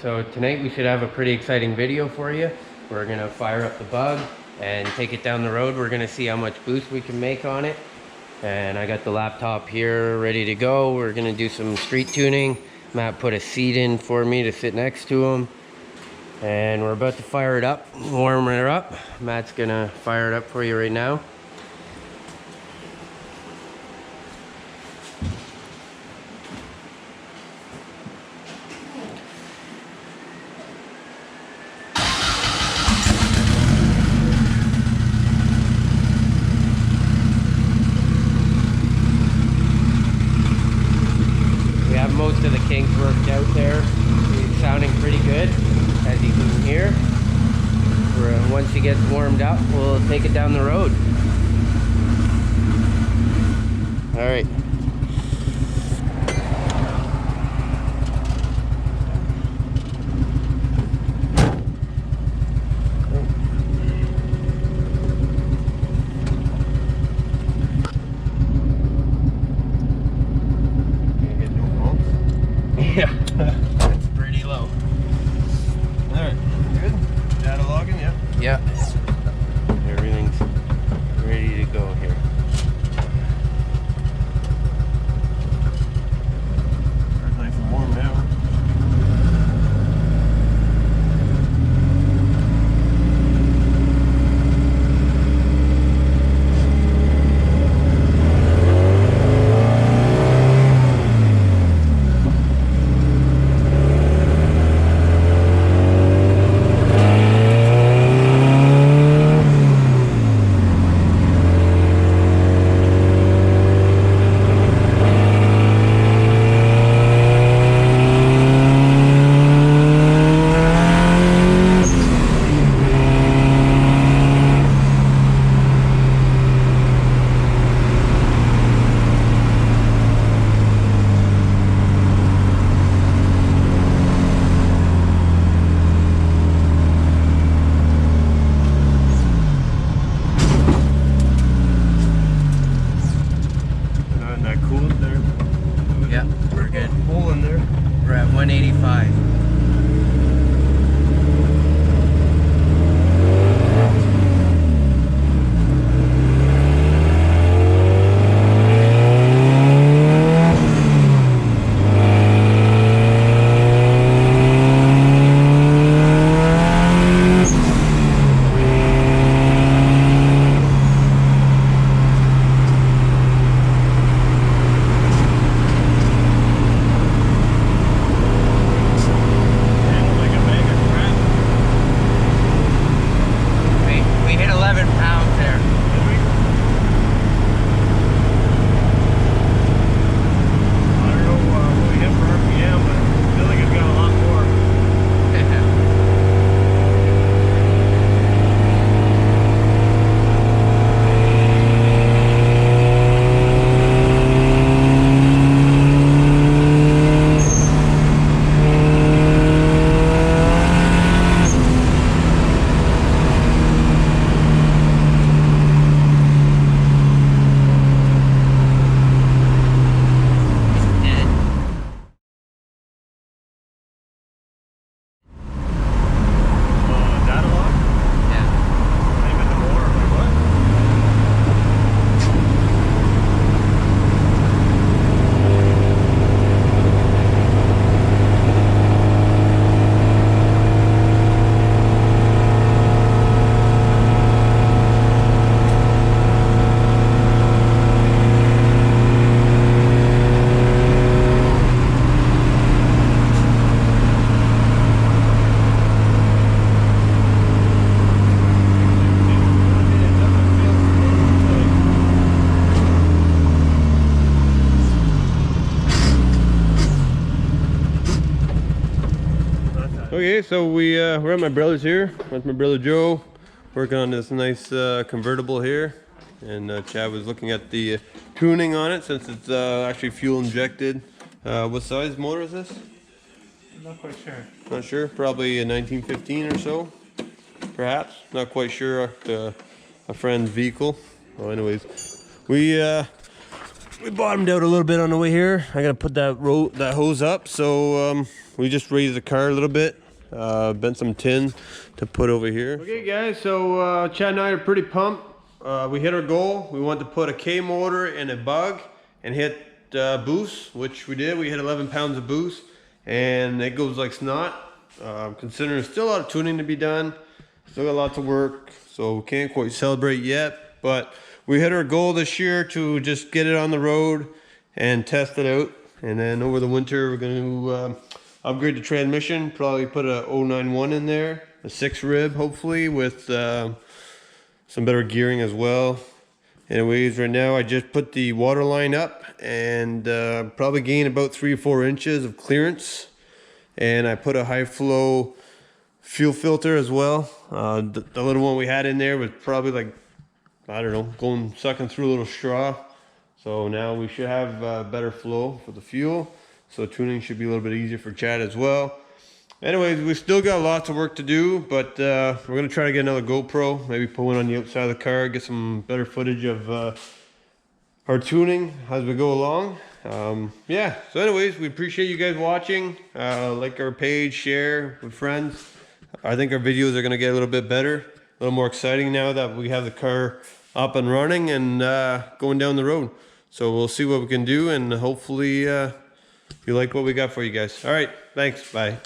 So tonight we should have a pretty exciting video for you. We're gonna fire up the Bug and take it down the road. We're gonna see how much boost we can make on it. And I got the laptop here ready to go. We're gonna do some street tuning. Matt put a seat in for me to sit next to him. And we're about to fire it up, warm it up. Matt's gonna fire it up for you right now. Most of the kinks worked out there. It's sounding pretty good, as you can hear. Once he gets warmed up, we'll take it down the road. All right. Yeah, it's pretty low. Alright, good. Data logging, yeah? Yeah. Everything's ready to go here. Nice and warm now. Yeah, we're good. Hole in there. We're at 185. Okay, so we're at my brother's here with my brother Joe, working on this nice convertible here, and Chad was looking at the tuning on it since it's actually fuel injected. What size motor is this? I'm not quite sure. Not sure. Probably a 1915 or so, perhaps. Not quite sure. A friend's vehicle. Well, anyways, we we bottomed out a little bit on the way here. I gotta put that hose up, so we just raised the car a little bit. Bent some tin to put over here. Okay guys, so Chad and I are pretty pumped. We hit our goal. We wanted to put a K motor in a Bug and hit boost, which we did. We hit 11 pounds of boost, and it goes like snot. Considering there's still a lot of tuning to be done, still got lots of work, so we can't quite celebrate yet, but we hit our goal this year to just get it on the road and test it out. And then over the winter, we're going to upgrade the transmission, probably put a 091 in there, a 6 rib hopefully, with some better gearing as well. Anyways, right now I just put the water line up and probably gain about 3 or 4 inches of clearance. And I put a high flow fuel filter as well. The little one we had in there was probably like, I don't know, sucking through a little straw. So now we should have better flow for the fuel. So tuning should be a little bit easier for Chad as well. Anyways, we still got lots of work to do, but we're gonna try to get another GoPro, maybe put one on the outside of the car, get some better footage of our tuning as we go along. Yeah, so anyways, we appreciate you guys watching. Like our page, share with friends. I think our videos are gonna get a little bit better, a little more exciting now that we have the car up and running and going down the road. So we'll see what we can do, and hopefully you like what we got for you guys. All right, thanks, bye.